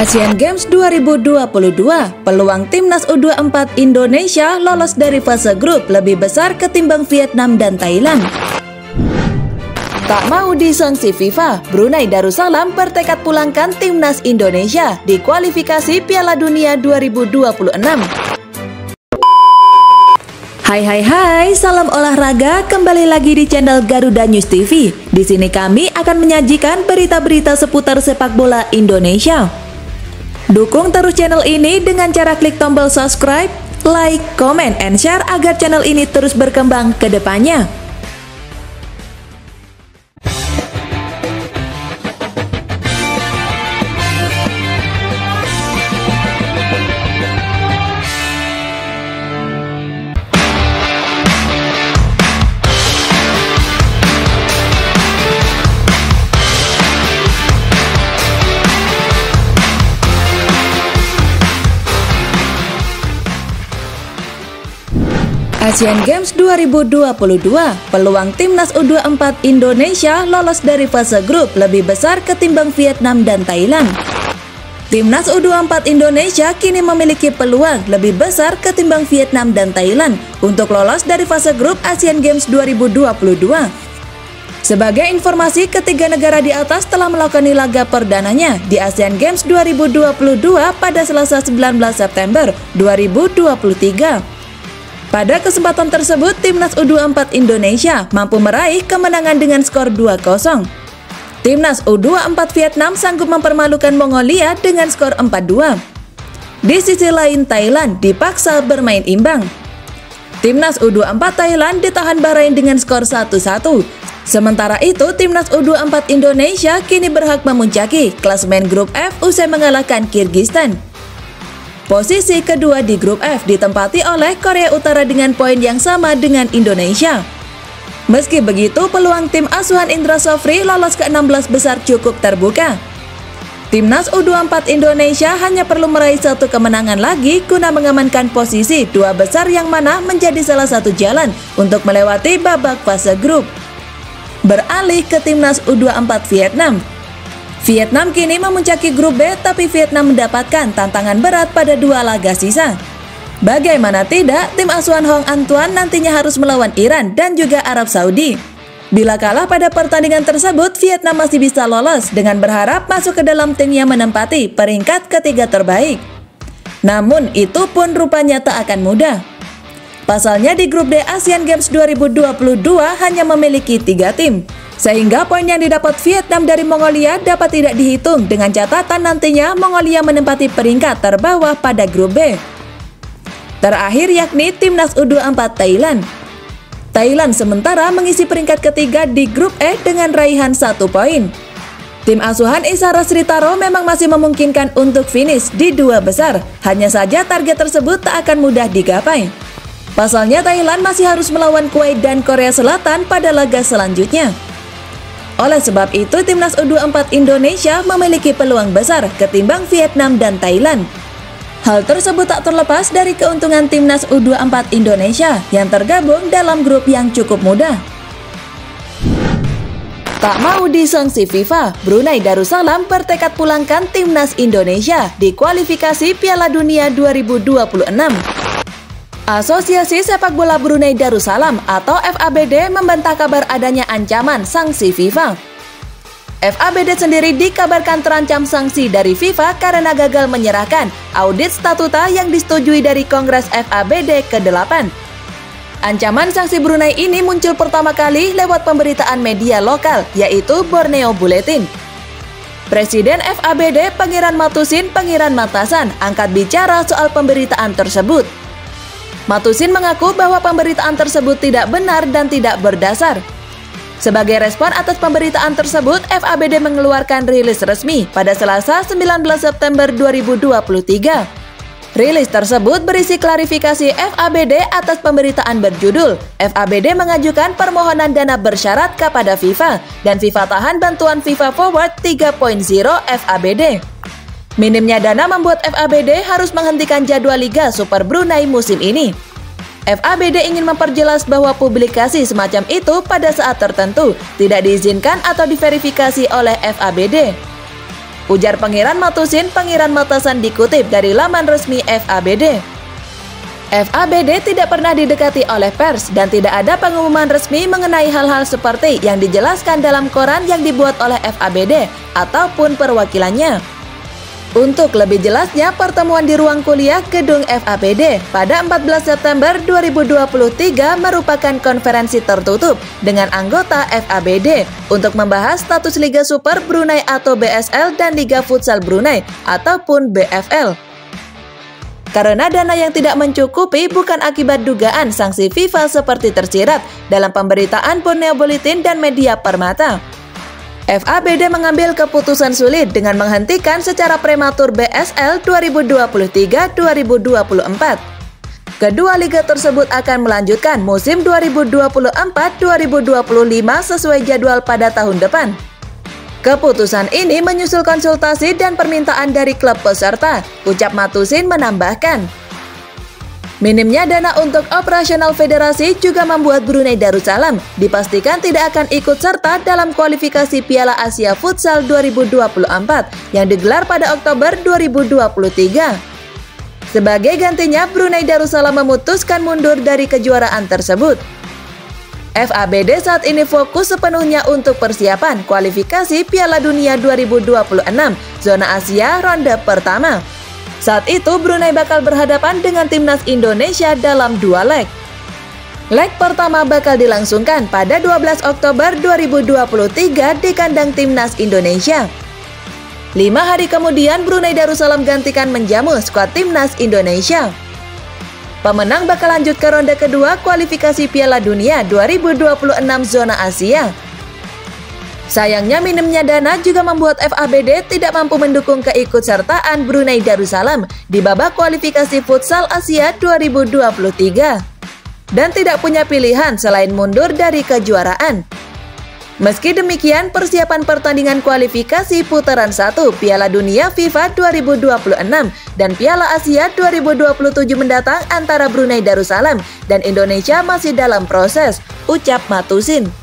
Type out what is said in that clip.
Asian Games 2022, peluang timnas U24 Indonesia lolos dari fase grup lebih besar ketimbang Vietnam dan Thailand. Tak mau disangsi FIFA, Brunei Darussalam bertekad pulangkan timnas Indonesia di kualifikasi Piala Dunia 2026. Hai, salam olahraga, kembali lagi di channel Garuda News TV. Di sini kami akan menyajikan berita-berita seputar sepak bola Indonesia. Dukung terus channel ini dengan cara klik tombol subscribe, like, comment, and share agar channel ini terus berkembang ke depannya. Asian Games 2022, peluang timnas U24 Indonesia lolos dari fase grup lebih besar ketimbang Vietnam dan Thailand. Timnas U24 Indonesia kini memiliki peluang lebih besar ketimbang Vietnam dan Thailand untuk lolos dari fase grup Asian Games 2022. Sebagai informasi, ketiga negara di atas telah melakukan laga perdananya di Asian Games 2022 pada Selasa 19 September 2023. Pada kesempatan tersebut, timnas U24 Indonesia mampu meraih kemenangan dengan skor 2-0. Timnas U24 Vietnam sanggup mempermalukan Mongolia dengan skor 4-2. Di sisi lain, Thailand dipaksa bermain imbang. Timnas U24 Thailand ditahan Bahrain dengan skor 1-1. Sementara itu, timnas U24 Indonesia kini berhak memuncaki klasemen grup F usai mengalahkan Kyrgyzstan. Posisi kedua di grup F ditempati oleh Korea Utara dengan poin yang sama dengan Indonesia. Meski begitu, peluang tim asuhan Indra Shafri lolos ke 16 besar cukup terbuka. Timnas U24 Indonesia hanya perlu meraih satu kemenangan lagi guna mengamankan posisi dua besar yang mana menjadi salah satu jalan untuk melewati babak fase grup. Beralih ke timnas U24 Vietnam. Vietnam kini memuncaki grup B, tapi Vietnam mendapatkan tantangan berat pada dua laga sisa. Bagaimana tidak, tim asuhan Hong Antoine nantinya harus melawan Iran dan juga Arab Saudi. Bila kalah pada pertandingan tersebut, Vietnam masih bisa lolos dengan berharap masuk ke dalam tim yang menempati peringkat ketiga terbaik. Namun itu pun rupanya tak akan mudah. Pasalnya di grup D Asian Games 2022 hanya memiliki 3 tim. Sehingga poin yang didapat Vietnam dari Mongolia dapat tidak dihitung dengan catatan nantinya Mongolia menempati peringkat terbawah pada grup B. Terakhir yakni timnas U24 Thailand. Thailand sementara mengisi peringkat ketiga di grup E dengan raihan 1 poin. Tim asuhan Isara Sritaro memang masih memungkinkan untuk finish di dua besar, hanya saja target tersebut tak akan mudah digapai. Pasalnya Thailand masih harus melawan Kuwait dan Korea Selatan pada laga selanjutnya. Oleh sebab itu, timnas U24 Indonesia memiliki peluang besar ketimbang Vietnam dan Thailand. Hal tersebut tak terlepas dari keuntungan timnas U24 Indonesia yang tergabung dalam grup yang cukup mudah. Tak mau disangsi FIFA, Brunei Darussalam bertekad pulangkan timnas Indonesia di kualifikasi Piala Dunia 2026. Asosiasi Sepak Bola Brunei Darussalam atau FABD membantah kabar adanya ancaman sanksi FIFA. FABD sendiri dikabarkan terancam sanksi dari FIFA karena gagal menyerahkan audit statuta yang disetujui dari Kongres FABD ke-8. Ancaman sanksi Brunei ini muncul pertama kali lewat pemberitaan media lokal, yaitu Borneo Bulletin. Presiden FABD Pangeran Matasan angkat bicara soal pemberitaan tersebut. Matusin mengaku bahwa pemberitaan tersebut tidak benar dan tidak berdasar. Sebagai respon atas pemberitaan tersebut, FABD mengeluarkan rilis resmi pada Selasa 19 September 2023. Rilis tersebut berisi klarifikasi FABD atas pemberitaan berjudul FABD mengajukan permohonan dana bersyarat kepada FIFA dan FIFA tahan bantuan FIFA Forward 3.0 FABD. Minimnya dana membuat FABD harus menghentikan jadwal Liga Super Brunei musim ini. FABD ingin memperjelas bahwa publikasi semacam itu pada saat tertentu tidak diizinkan atau diverifikasi oleh FABD. ujar Pangeran Matusin. Pangeran Matasan dikutip dari laman resmi FABD. FABD tidak pernah didekati oleh pers dan tidak ada pengumuman resmi mengenai hal-hal seperti yang dijelaskan dalam koran yang dibuat oleh FABD ataupun perwakilannya. Untuk lebih jelasnya, pertemuan di ruang kuliah gedung FABD pada 14 September 2023 merupakan konferensi tertutup dengan anggota FABD untuk membahas status Liga Super Brunei atau BSL dan Liga Futsal Brunei ataupun BFL. Karena dana yang tidak mencukupi bukan akibat dugaan sanksi FIFA seperti tersirat dalam pemberitaan Borneo Bulletin dan media Permata. FABD mengambil keputusan sulit dengan menghentikan secara prematur BSL 2023-2024. Kedua liga tersebut akan melanjutkan musim 2024-2025 sesuai jadwal pada tahun depan. Keputusan ini menyusul konsultasi dan permintaan dari klub peserta, ucap Matusin menambahkan. Minimnya dana untuk operasional federasi juga membuat Brunei Darussalam dipastikan tidak akan ikut serta dalam kualifikasi Piala Asia Futsal 2024 yang digelar pada Oktober 2023. Sebagai gantinya, Brunei Darussalam memutuskan mundur dari kejuaraan tersebut. FABD saat ini fokus sepenuhnya untuk persiapan kualifikasi Piala Dunia 2026 zona Asia ronde pertama. Saat itu Brunei bakal berhadapan dengan timnas Indonesia dalam 2 leg. Leg pertama bakal dilangsungkan pada 12 Oktober 2023 di kandang timnas Indonesia. 5 hari kemudian Brunei Darussalam gantikan menjamu skuad timnas Indonesia. Pemenang bakal lanjut ke ronde kedua kualifikasi Piala Dunia 2026 zona Asia. Sayangnya minimnya dana juga membuat FABD tidak mampu mendukung keikutsertaan Brunei Darussalam di babak kualifikasi Futsal Asia 2023 dan tidak punya pilihan selain mundur dari kejuaraan. Meski demikian, persiapan pertandingan kualifikasi putaran 1 Piala Dunia FIFA 2026 dan Piala Asia 2027 mendatang antara Brunei Darussalam dan Indonesia masih dalam proses, ucap Matusin.